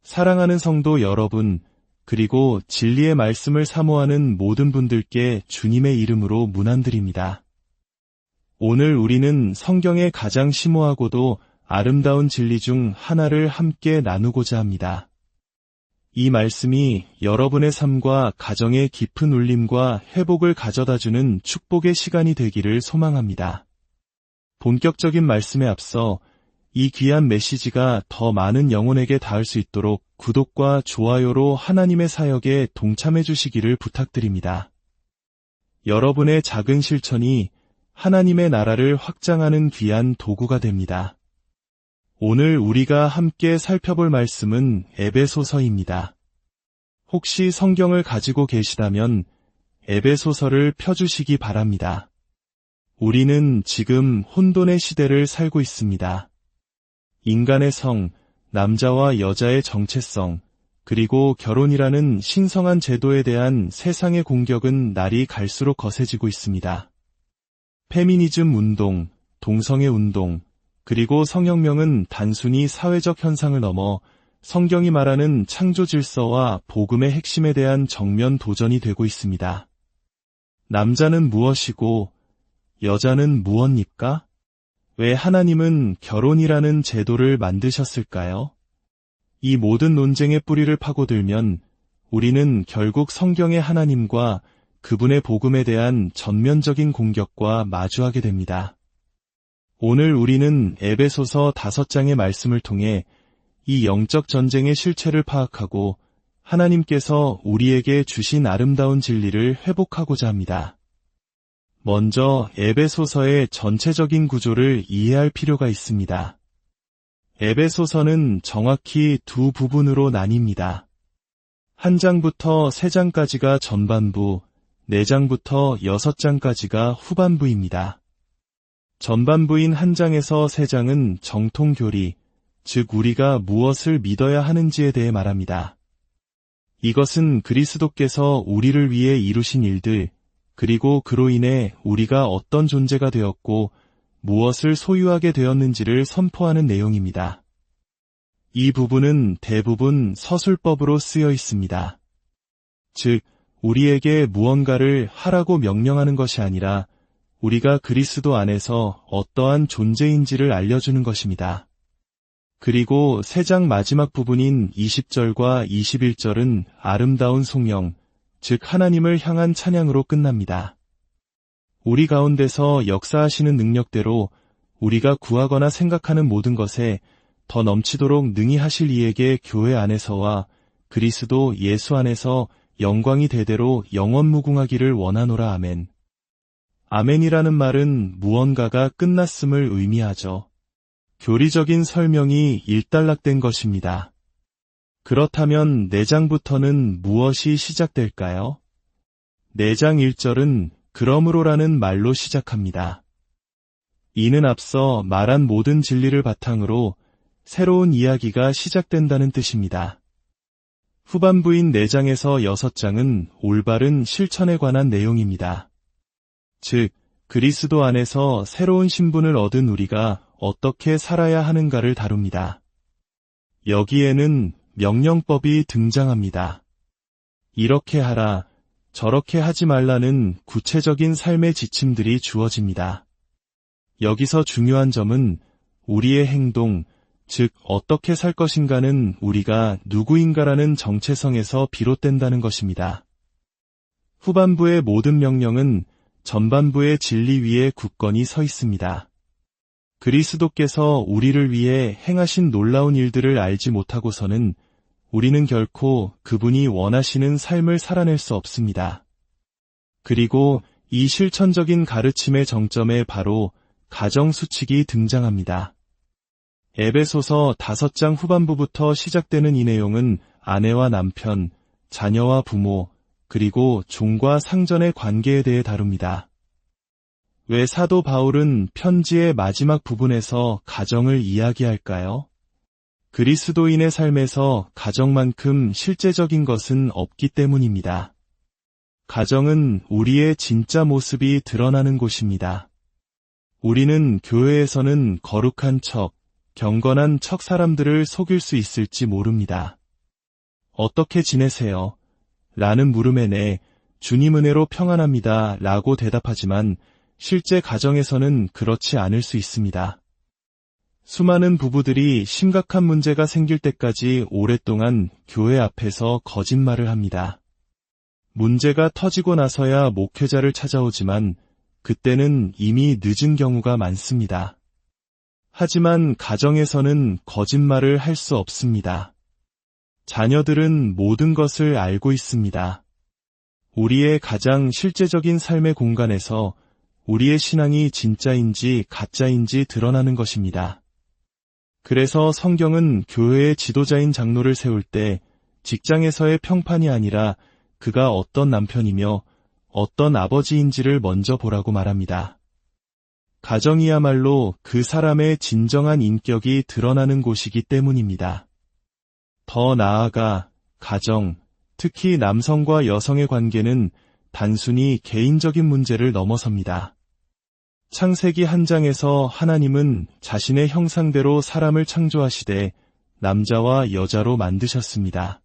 사랑하는 성도 여러분, 그리고 진리의 말씀을 사모하는 모든 분들께 주님의 이름으로 문안드립니다. 오늘 우리는 성경의 가장 심오하고도 아름다운 진리 중 하나를 함께 나누고자 합니다. 이 말씀이 여러분의 삶과 가정에 깊은 울림과 회복을 가져다주는 축복의 시간이 되기를 소망합니다. 본격적인 말씀에 앞서 이 귀한 메시지가 더 많은 영혼에게 닿을 수 있도록 구독과 좋아요로 하나님의 사역에 동참해 주시기를 부탁드립니다. 여러분의 작은 실천이 하나님의 나라를 확장하는 귀한 도구가 됩니다. 오늘 우리가 함께 살펴볼 말씀은 에베소서입니다. 혹시 성경을 가지고 계시다면 에베소서를 펴주시기 바랍니다. 우리는 지금 혼돈의 시대를 살고 있습니다. 인간의 성, 남자와 여자의 정체성, 그리고 결혼이라는 신성한 제도에 대한 세상의 공격은 날이 갈수록 거세지고 있습니다. 페미니즘 운동, 동성애 운동, 그리고 성혁명은 단순히 사회적 현상을 넘어 성경이 말하는 창조 질서와 복음의 핵심에 대한 정면 도전이 되고 있습니다. 남자는 무엇이고 여자는 무엇입니까? 왜 하나님은 결혼이라는 제도를 만드셨을까요? 이 모든 논쟁의 뿌리를 파고들면 우리는 결국 성경의 하나님과 그분의 복음에 대한 전면적인 공격과 마주하게 됩니다. 오늘 우리는 에베소서 5장의 말씀을 통해 이 영적 전쟁의 실체를 파악하고 하나님께서 우리에게 주신 아름다운 진리를 회복하고자 합니다. 먼저 에베소서의 전체적인 구조를 이해할 필요가 있습니다. 에베소서는 정확히 두 부분으로 나뉩니다. 1장부터 3장까지가 전반부, 4장부터 6장까지가 후반부입니다. 전반부인 1장에서 3장은 정통교리, 즉 우리가 무엇을 믿어야 하는지에 대해 말합니다. 이것은 그리스도께서 우리를 위해 이루신 일들, 그리고 그로 인해 우리가 어떤 존재가 되었고 무엇을 소유하게 되었는지를 선포하는 내용입니다. 이 부분은 대부분 서술법으로 쓰여 있습니다. 즉, 우리에게 무언가를 하라고 명령하는 것이 아니라 우리가 그리스도 안에서 어떠한 존재인지를 알려주는 것입니다. 그리고 3장 마지막 부분인 20절과 21절은 아름다운 송영, 즉 하나님을 향한 찬양으로 끝납니다. 우리 가운데서 역사하시는 능력대로 우리가 구하거나 생각하는 모든 것에 더 넘치도록 능히 하실 이에게 교회 안에서와 그리스도 예수 안에서 영광이 대대로 영원무궁하기를 원하노라. 아멘. 아멘이라는 말은 무언가가 끝났음을 의미하죠. 교리적인 설명이 일단락된 것입니다. 그렇다면 4장부터는 무엇이 시작될까요? 4장 1절은 그러므로라는 말로 시작합니다. 이는 앞서 말한 모든 진리를 바탕으로 새로운 이야기가 시작된다는 뜻입니다. 후반부인 4장에서 6장은 올바른 실천에 관한 내용입니다. 즉, 그리스도 안에서 새로운 신분을 얻은 우리가 어떻게 살아야 하는가를 다룹니다. 여기에는 명령법이 등장합니다. 이렇게 하라, 저렇게 하지 말라는 구체적인 삶의 지침들이 주어집니다. 여기서 중요한 점은 우리의 행동, 즉 어떻게 살 것인가는 우리가 누구인가라는 정체성에서 비롯된다는 것입니다. 후반부의 모든 명령은 전반부의 진리 위에 굳건히 서 있습니다. 그리스도께서 우리를 위해 행하신 놀라운 일들을 알지 못하고서는 우리는 결코 그분이 원하시는 삶을 살아낼 수 없습니다. 그리고 이 실천적인 가르침의 정점에 바로 가정수칙이 등장합니다. 에베소서 5장 후반부부터 시작되는 이 내용은 아내와 남편, 자녀와 부모, 그리고 종과 상전의 관계에 대해 다룹니다. 왜 사도 바울은 편지의 마지막 부분에서 가정을 이야기할까요? 그리스도인의 삶에서 가정만큼 실제적인 것은 없기 때문입니다. 가정은 우리의 진짜 모습이 드러나는 곳입니다. 우리는 교회에서는 거룩한 척, 경건한 척 사람들을 속일 수 있을지 모릅니다. 어떻게 지내세요? 라는 물음에 네, 주님 은혜로 평안합니다. 라고 대답하지만 실제 가정에서는 그렇지 않을 수 있습니다. 수많은 부부들이 심각한 문제가 생길 때까지 오랫동안 교회 앞에서 거짓말을 합니다. 문제가 터지고 나서야 목회자를 찾아오지만 그때는 이미 늦은 경우가 많습니다. 하지만 가정에서는 거짓말을 할 수 없습니다. 자녀들은 모든 것을 알고 있습니다. 우리의 가장 실제적인 삶의 공간에서 우리의 신앙이 진짜인지 가짜인지 드러나는 것입니다. 그래서 성경은 교회의 지도자인 장로를 세울 때 직장에서의 평판이 아니라 그가 어떤 남편이며 어떤 아버지인지를 먼저 보라고 말합니다. 가정이야말로 그 사람의 진정한 인격이 드러나는 곳이기 때문입니다. 더 나아가 가정, 특히 남성과 여성의 관계는 단순히 개인적인 문제를 넘어섭니다. 창세기 한 장에서 하나님은 자신의 형상대로 사람을 창조하시되 남자와 여자로 만드셨습니다.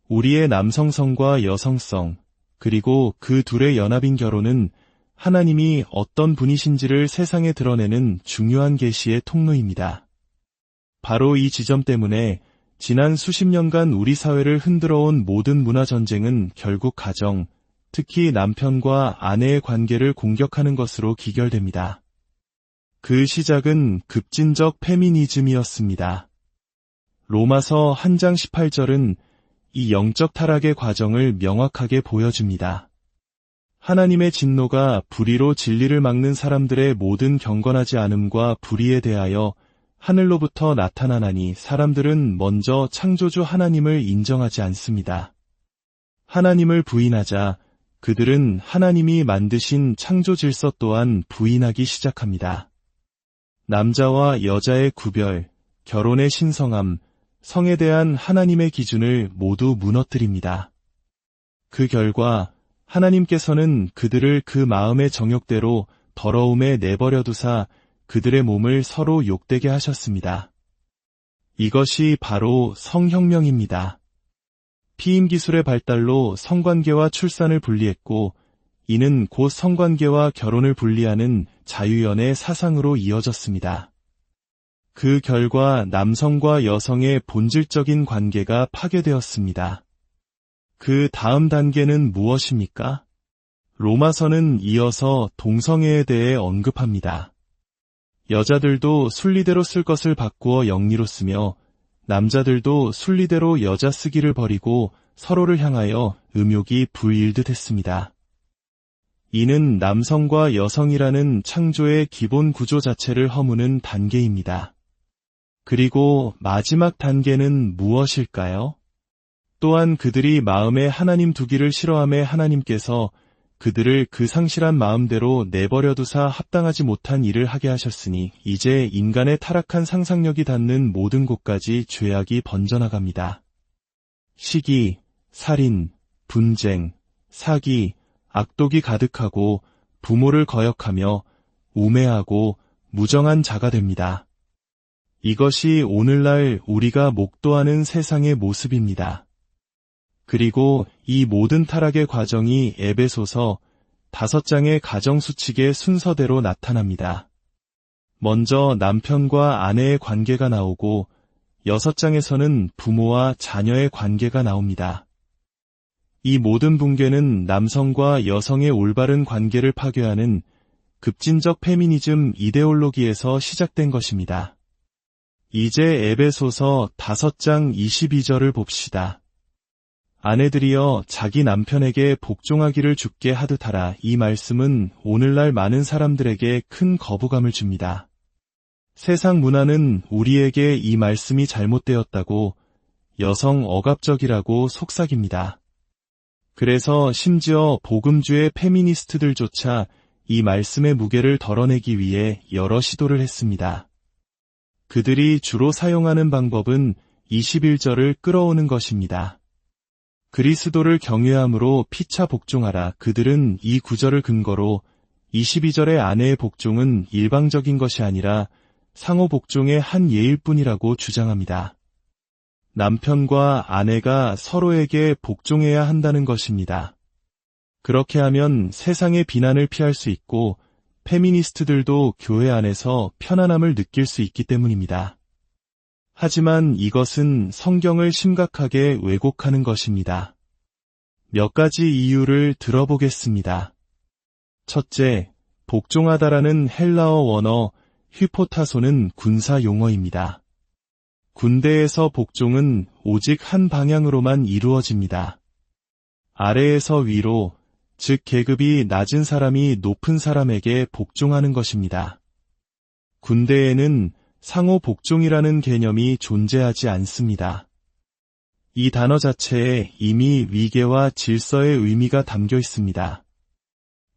우리의 남성성과 여성성, 그리고 그 둘의 연합인 결혼은 하나님이 어떤 분이신지를 세상에 드러내는 중요한 계시의 통로입니다. 바로 이 지점 때문에 지난 수십 년간 우리 사회를 흔들어온 모든 문화전쟁은 결국 가정, 특히 남편과 아내의 관계를 공격하는 것으로 기결됩니다. 그 시작은 급진적 페미니즘이었습니다. 로마서 한 장 18절은 이 영적 타락의 과정을 명확하게 보여줍니다. 하나님의 진노가 불의로 진리를 막는 사람들의 모든 경건하지 않음과 불의에 대하여 하늘로부터 나타나나니 사람들은 먼저 창조주 하나님을 인정하지 않습니다. 하나님을 부인하자 그들은 하나님이 만드신 창조 질서 또한 부인하기 시작합니다. 남자와 여자의 구별, 결혼의 신성함, 성에 대한 하나님의 기준을 모두 무너뜨립니다. 그 결과 하나님께서는 그들을 그 마음의 정욕대로 더러움에 내버려 두사 그들의 몸을 서로 욕되게 하셨습니다. 이것이 바로 성혁명입니다. 피임기술의 발달로 성관계와 출산을 분리했고 이는 곧 성관계와 결혼을 분리하는 자유연의 사상으로 이어졌습니다. 그 결과 남성과 여성의 본질적인 관계가 파괴되었습니다. 그 다음 단계는 무엇입니까? 로마서는 이어서 동성애에 대해 언급합니다. 여자들도 순리대로 쓸 것을 바꾸어 영리로 쓰며 남자들도 순리대로 여자 쓰기를 버리고 서로를 향하여 음욕이 불일듯 했습니다. 이는 남성과 여성이라는 창조의 기본 구조 자체를 허무는 단계입니다. 그리고 마지막 단계는 무엇일까요? 또한 그들이 마음에 하나님 두기를 싫어함에 하나님께서 그들을 그 상실한 마음대로 내버려두사 합당하지 못한 일을 하게 하셨으니 이제 인간의 타락한 상상력이 닿는 모든 곳까지 죄악이 번져나갑니다. 시기, 살인, 분쟁, 사기, 악독이 가득하고 부모를 거역하며 우매하고 무정한 자가 됩니다. 이것이 오늘날 우리가 목도하는 세상의 모습입니다. 그리고 이 모든 타락의 과정이 에베소서 5장의 가정수칙의 순서대로 나타납니다. 먼저 남편과 아내의 관계가 나오고 6장에서는 부모와 자녀의 관계가 나옵니다. 이 모든 붕괴는 남성과 여성의 올바른 관계를 파괴하는 급진적 페미니즘 이데올로기에서 시작된 것입니다. 이제 에베소서 5장 22절을 봅시다. 아내들이여 자기 남편에게 복종하기를 주께 하듯 하라. 이 말씀은 오늘날 많은 사람들에게 큰 거부감을 줍니다. 세상 문화는 우리에게 이 말씀이 잘못되었다고 여성 억압적이라고 속삭입니다. 그래서 심지어 복음주의 페미니스트들조차 이 말씀의 무게를 덜어내기 위해 여러 시도를 했습니다. 그들이 주로 사용하는 방법은 21절을 끌어오는 것입니다. 그리스도를 경외함으로 피차 복종하라. 그들은 이 구절을 근거로 22절의 아내의 복종은 일방적인 것이 아니라 상호 복종의 한 예일 뿐이라고 주장합니다. 남편과 아내가 서로에게 복종해야 한다는 것입니다. 그렇게 하면 세상의 비난을 피할 수 있고 페미니스트들도 교회 안에서 편안함을 느낄 수 있기 때문입니다. 하지만 이것은 성경을 심각하게 왜곡하는 것입니다. 몇 가지 이유를 들어보겠습니다. 첫째, 복종하다라는 헬라어 원어 휘포타소는 군사 용어입니다. 군대에서 복종은 오직 한 방향으로만 이루어집니다. 아래에서 위로, 즉 계급이 낮은 사람이 높은 사람에게 복종하는 것입니다. 군대에는 상호 복종이라는 개념이 존재하지 않습니다. 이 단어 자체에 이미 위계와 질서의 의미가 담겨 있습니다.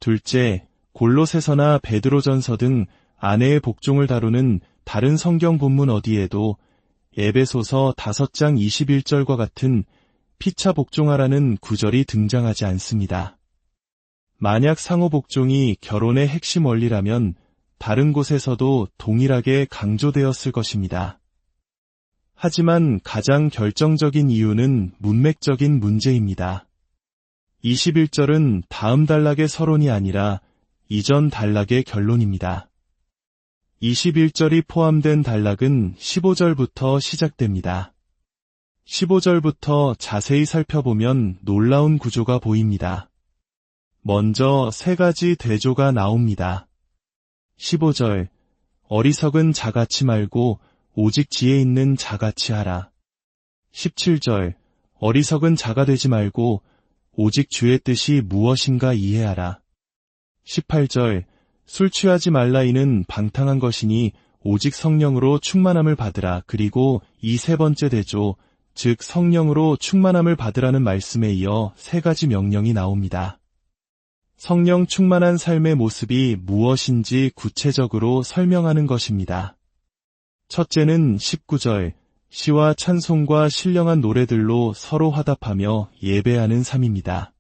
둘째, 골로새서나 베드로전서 등 아내의 복종을 다루는 다른 성경 본문 어디에도 에베소서 5장 21절과 같은 피차 복종하라는 구절이 등장하지 않습니다. 만약 상호 복종이 결혼의 핵심 원리라면 다른 곳에서도 동일하게 강조되었을 것입니다. 하지만 가장 결정적인 이유는 문맥적인 문제입니다. 21절은 다음 단락의 서론이 아니라 이전 단락의 결론입니다. 21절이 포함된 단락은 15절부터 시작됩니다. 15절부터 자세히 살펴보면 놀라운 구조가 보입니다. 먼저 세 가지 대조가 나옵니다. 15절, 어리석은 자같이 말고 오직 지혜 있는 자같이 하라. 17절, 어리석은 자가 되지 말고 오직 주의 뜻이 무엇인가 이해하라. 18절, 술 취하지 말라 이는 방탕한 것이니 오직 성령으로 충만함을 받으라. 그리고 이 세 번째 대조, 즉 성령으로 충만함을 받으라는 말씀에 이어 세 가지 명령이 나옵니다. 성령 충만한 삶의 모습이 무엇인지 구체적으로 설명하는 것입니다. 첫째는 19절, 시와 찬송과 신령한 노래들로 서로 화답하며 예배하는 삶입니다.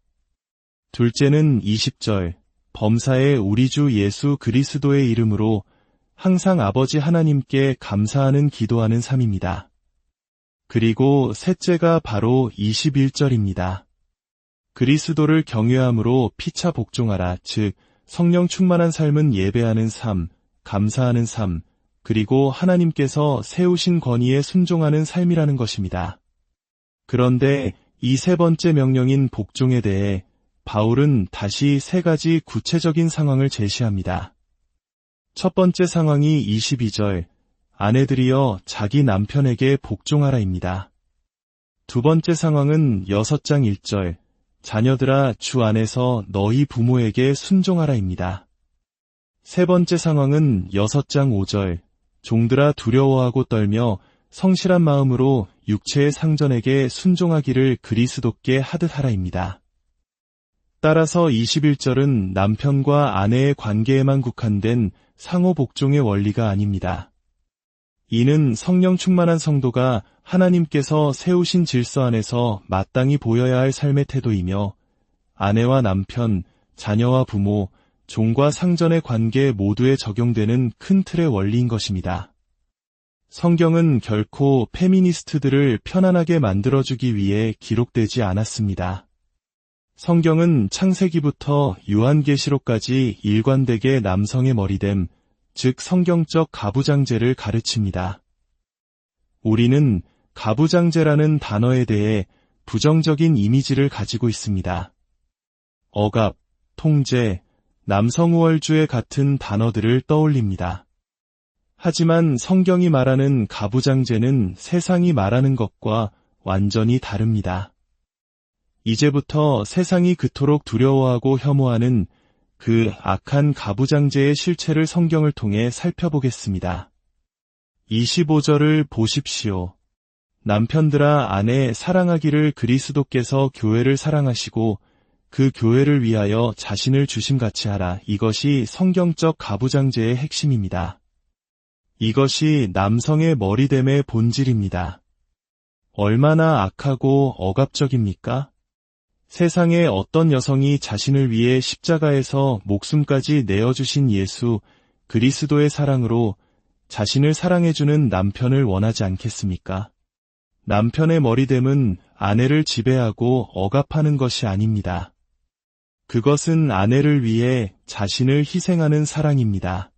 둘째는 20절, 범사의 우리 주 예수 그리스도의 이름으로 항상 아버지 하나님께 감사하는 기도하는 삶입니다. 그리고 셋째가 바로 21절입니다. 그리스도를 경외함으로 피차 복종하라, 즉 성령 충만한 삶은 예배하는 삶, 감사하는 삶, 그리고 하나님께서 세우신 권위에 순종하는 삶이라는 것입니다. 그런데 이 세 번째 명령인 복종에 대해 바울은 다시 세 가지 구체적인 상황을 제시합니다. 첫 번째 상황이 22절, 아내들이여 자기 남편에게 복종하라입니다. 두 번째 상황은 6장 1절, 자녀들아 주 안에서 너희 부모에게 순종하라입니다. 세 번째 상황은 6장 5절, 종들아 두려워하고 떨며 성실한 마음으로 육체의 상전에게 순종하기를 그리스도께 하듯 하라입니다. 따라서 21절은 남편과 아내의 관계에만 국한된 상호 복종의 원리가 아닙니다. 이는 성령 충만한 성도가 하나님께서 세우신 질서 안에서 마땅히 보여야 할 삶의 태도이며 아내와 남편, 자녀와 부모, 종과 상전의 관계 모두에 적용되는 큰 틀의 원리인 것입니다. 성경은 결코 페미니스트들을 편안하게 만들어주기 위해 기록되지 않았습니다. 성경은 창세기부터 요한계시록까지 일관되게 남성의 머리됨, 즉 성경적 가부장제를 가르칩니다. 우리는 가부장제라는 단어에 대해 부정적인 이미지를 가지고 있습니다. 억압, 통제, 남성우월주의 같은 단어들을 떠올립니다. 하지만 성경이 말하는 가부장제는 세상이 말하는 것과 완전히 다릅니다. 이제부터 세상이 그토록 두려워하고 혐오하는 그 악한 가부장제의 실체를 성경을 통해 살펴보겠습니다. 25절을 보십시오. 남편들아 아내 사랑하기를 그리스도께서 교회를 사랑하시고 그 교회를 위하여 자신을 주심같이 하라. 이것이 성경적 가부장제의 핵심입니다. 이것이 남성의 머리됨의 본질입니다. 얼마나 악하고 억압적입니까? 세상에 어떤 여성이 자신을 위해 십자가에서 목숨까지 내어주신 예수 그리스도의 사랑으로 자신을 사랑해주는 남편을 원하지 않겠습니까? 남편의 머리됨은 아내를 지배하고 억압하는 것이 아닙니다. 그것은 아내를 위해 자신을 희생하는 사랑입니다.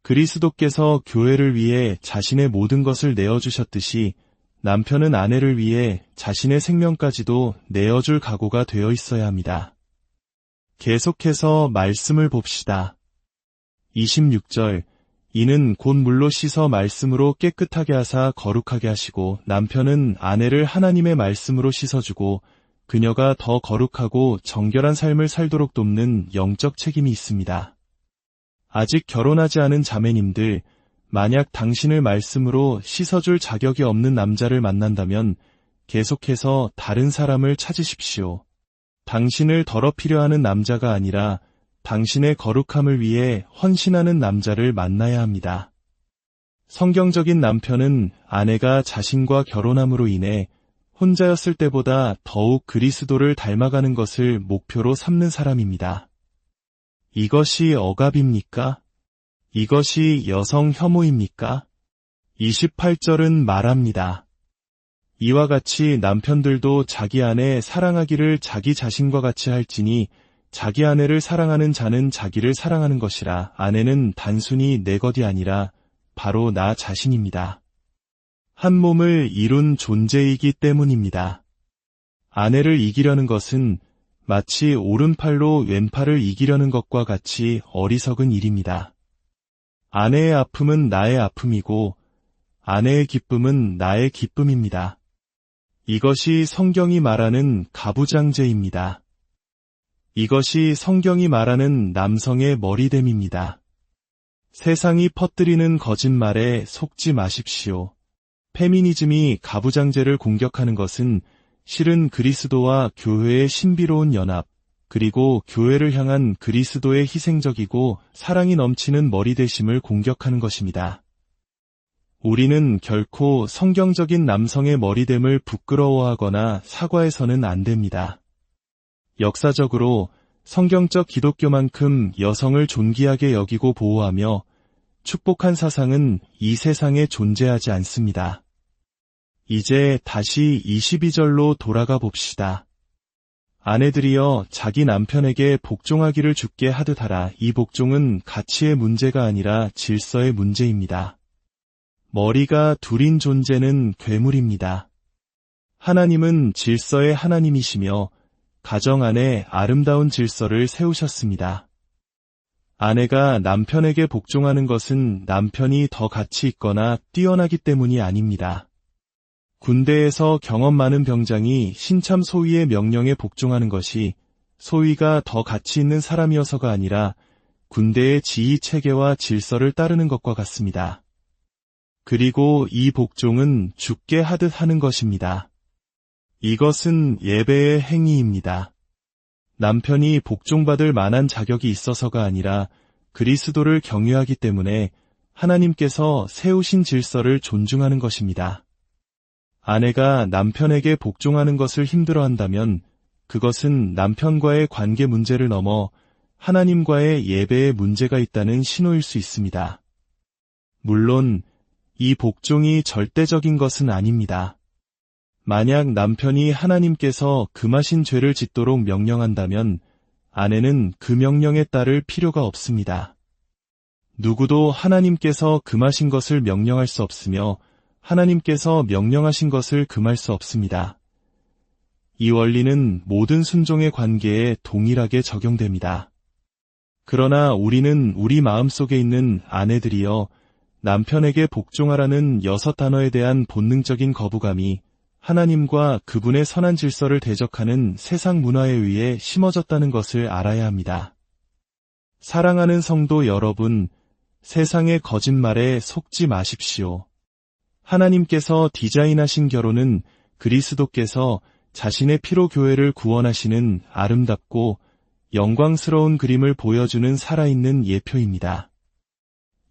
그리스도께서 교회를 위해 자신의 모든 것을 내어주셨듯이 남편은 아내를 위해 자신의 생명까지도 내어줄 각오가 되어 있어야 합니다. 계속해서 말씀을 봅시다. 26절 이는 곧 물로 씻어 말씀으로 깨끗하게 하사 거룩하게 하시고 남편은 아내를 하나님의 말씀으로 씻어주고 그녀가 더 거룩하고 정결한 삶을 살도록 돕는 영적 책임이 있습니다. 아직 결혼하지 않은 자매님들, 만약 당신을 말씀으로 씻어줄 자격이 없는 남자를 만난다면 계속해서 다른 사람을 찾으십시오. 당신을 더럽히려 하는 남자가 아니라 당신의 거룩함을 위해 헌신하는 남자를 만나야 합니다. 성경적인 남편은 아내가 자신과 결혼함으로 인해 혼자였을 때보다 더욱 그리스도를 닮아가는 것을 목표로 삼는 사람입니다. 이것이 억압입니까? 이것이 여성 혐오입니까? 28절은 말합니다. 이와 같이 남편들도 자기 아내 사랑하기를 자기 자신과 같이 할지니 자기 아내를 사랑하는 자는 자기를 사랑하는 것이라. 아내는 단순히 내 것이 아니라 바로 나 자신입니다. 한 몸을 이룬 존재이기 때문입니다. 아내를 이기려는 것은 마치 오른팔로 왼팔을 이기려는 것과 같이 어리석은 일입니다. 아내의 아픔은 나의 아픔이고 아내의 기쁨은 나의 기쁨입니다. 이것이 성경이 말하는 가부장제입니다. 이것이 성경이 말하는 남성의 머리됨입니다. 세상이 퍼뜨리는 거짓말에 속지 마십시오. 페미니즘이 가부장제를 공격하는 것은 실은 그리스도와 교회의 신비로운 연합, 그리고 교회를 향한 그리스도의 희생적이고 사랑이 넘치는 머리되심을 공격하는 것입니다. 우리는 결코 성경적인 남성의 머리됨을 부끄러워하거나 사과해서는 안 됩니다. 역사적으로 성경적 기독교만큼 여성을 존귀하게 여기고 보호하며 축복한 사상은 이 세상에 존재하지 않습니다. 이제 다시 22절로 돌아가 봅시다. 아내들이여 자기 남편에게 복종하기를 주께 하듯 하라. 이 복종은 가치의 문제가 아니라 질서의 문제입니다. 머리가 둘인 존재는 괴물입니다. 하나님은 질서의 하나님이시며 가정 안에 아름다운 질서를 세우셨습니다. 아내가 남편에게 복종하는 것은 남편이 더 가치 있거나 뛰어나기 때문이 아닙니다. 군대에서 경험 많은 병장이 신참 소위의 명령에 복종하는 것이 소위가 더 가치 있는 사람이어서가 아니라 군대의 지휘 체계와 질서를 따르는 것과 같습니다. 그리고 이 복종은 주께 하듯 하는 것입니다. 이것은 예배의 행위입니다. 남편이 복종받을 만한 자격이 있어서가 아니라 그리스도를 경외하기 때문에 하나님께서 세우신 질서를 존중하는 것입니다. 아내가 남편에게 복종하는 것을 힘들어한다면 그것은 남편과의 관계 문제를 넘어 하나님과의 예배에 문제가 있다는 신호일 수 있습니다. 물론 이 복종이 절대적인 것은 아닙니다. 만약 남편이 하나님께서 금하신 죄를 짓도록 명령한다면 아내는 그 명령에 따를 필요가 없습니다. 누구도 하나님께서 금하신 것을 명령할 수 없으며 하나님께서 명령하신 것을 금할 수 없습니다. 이 원리는 모든 순종의 관계에 동일하게 적용됩니다. 그러나 우리는 우리 마음속에 있는 아내들이여 남편에게 복종하라는 6단어에 대한 본능적인 거부감이 하나님과 그분의 선한 질서를 대적하는 세상 문화에 의해 심어졌다는 것을 알아야 합니다. 사랑하는 성도 여러분, 세상의 거짓말에 속지 마십시오. 하나님께서 디자인하신 결혼은 그리스도께서 자신의 피로 교회를 구원하시는 아름답고 영광스러운 그림을 보여주는 살아있는 예표입니다.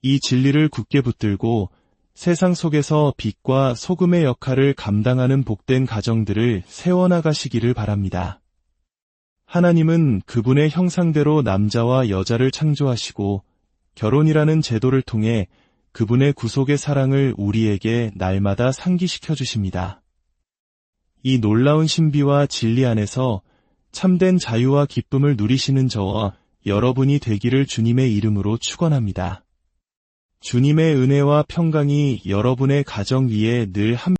이 진리를 굳게 붙들고 세상 속에서 빛과 소금의 역할을 감당하는 복된 가정들을 세워나가시기를 바랍니다. 하나님은 그분의 형상대로 남자와 여자를 창조하시고 결혼이라는 제도를 통해 그분의 구속의 사랑을 우리에게 날마다 상기시켜 주십니다. 이 놀라운 신비와 진리 안에서 참된 자유와 기쁨을 누리시는 저와 여러분이 되기를 주님의 이름으로 축원합니다. 주님의 은혜와 평강이 여러분의 가정 위에 늘 함께